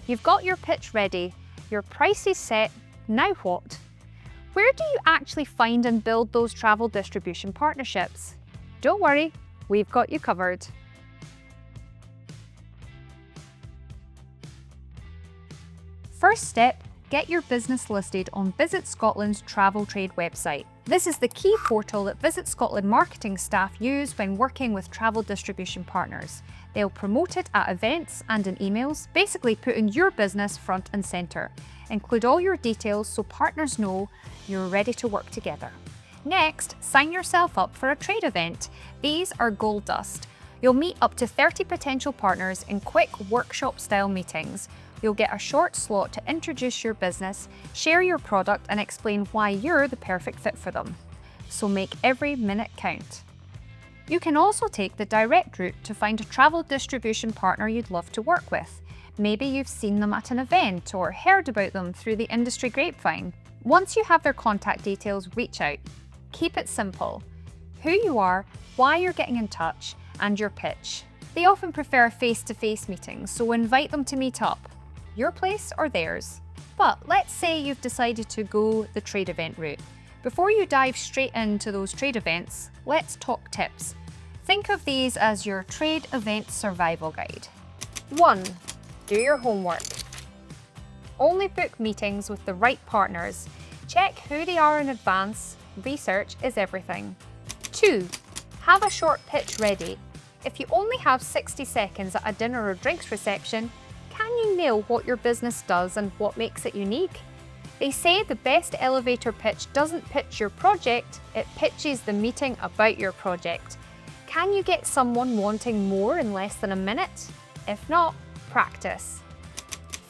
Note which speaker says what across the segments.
Speaker 1: You've got your pitch ready, your price is set, now what? Where do you actually find and build those travel distribution partnerships? Don't worry, we've got you covered. First step, get your business listed on Visit Scotland's travel trade website. This is the key portal that Visit Scotland marketing staff use when working with travel distribution partners. They'll promote it at events and in emails, basically putting your business front and centre. Include all your details so partners know you're ready to work together. Next, sign yourself up for a trade event. These are gold dust. You'll meet up to 30 potential partners in quick workshop-style meetings. You'll get a short slot to introduce your business, share your product and explain why you're the perfect fit for them. So make every minute count. You can also take the direct route to find a travel distribution partner you'd love to work with. Maybe you've seen them at an event or heard about them through the industry grapevine. Once you have their contact details, reach out. Keep it simple. Who you are, why you're getting in touch, and your pitch. They often prefer face-to-face meetings, so invite them to meet up. Your place or theirs. But let's say you've decided to go the trade event route. Before you dive straight into those trade events, let's talk tips. Think of these as your trade event survival guide. 1. Do your homework. Only book meetings with the right partners. Check who they are in advance. Research is everything. 2. Have a short pitch ready. If you only have 60 seconds at a dinner or drinks reception, can you nail what your business does and what makes it unique? They say the best elevator pitch doesn't pitch your project, it pitches the meeting about your project. Can you get someone wanting more in less than a minute? If not, practice.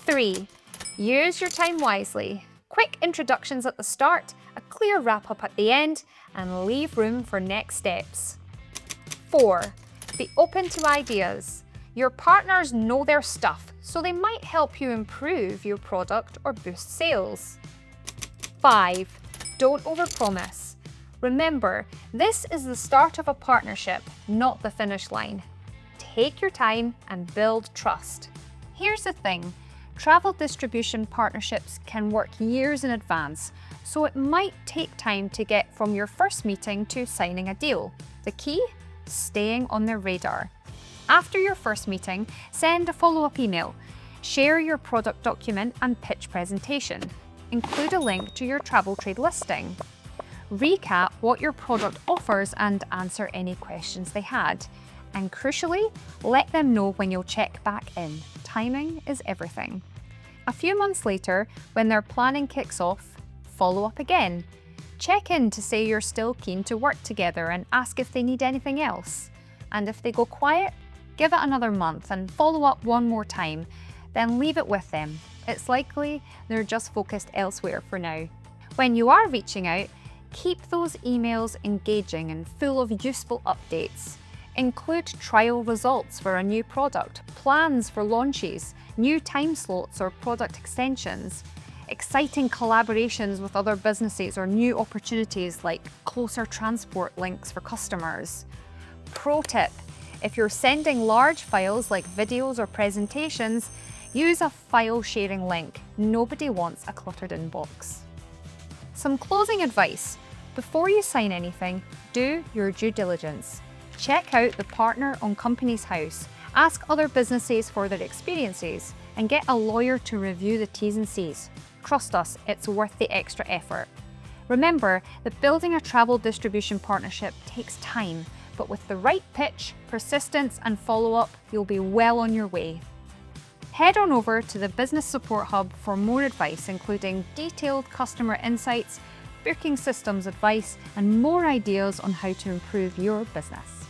Speaker 1: 3. Use your time wisely. Quick introductions at the start, a clear wrap-up at the end, and leave room for next steps. 4. Be open to ideas. Your partners know their stuff, so they might help you improve your product or boost sales. 5. Don't overpromise. Remember, this is the start of a partnership, not the finish line. Take your time and build trust. Here's the thing, travel distribution partnerships can work years in advance, so it might take time to get from your first meeting to signing a deal. The key? Staying on their radar. After your first meeting, send a follow-up email. Share your product document and pitch presentation. Include a link to your travel trade listing. Recap what your product offers and answer any questions they had. And crucially, let them know when you'll check back in. Timing is everything. A few months later, when their planning kicks off, follow up again. Check in to say you're still keen to work together and ask if they need anything else. And if they go quiet, give it another month and follow up one more time, then leave it with them. It's likely they're just focused elsewhere for now. When you are reaching out, keep those emails engaging and full of useful updates. Include trial results for a new product, plans for launches, new time slots or product extensions, exciting collaborations with other businesses or new opportunities like closer transport links for customers. Pro tip, if you're sending large files like videos or presentations, use a file sharing link. Nobody wants a cluttered inbox. Some closing advice. Before you sign anything, do your due diligence. Check out the partner on Companies House, ask other businesses for their experiences, and get a lawyer to review the T's and C's. Trust us, it's worth the extra effort. Remember that building a travel distribution partnership takes time, but with the right pitch, persistence, and follow-up, you'll be well on your way. Head on over to the Business Support Hub for more advice, including detailed customer insights, booking systems advice, and more ideas on how to improve your business.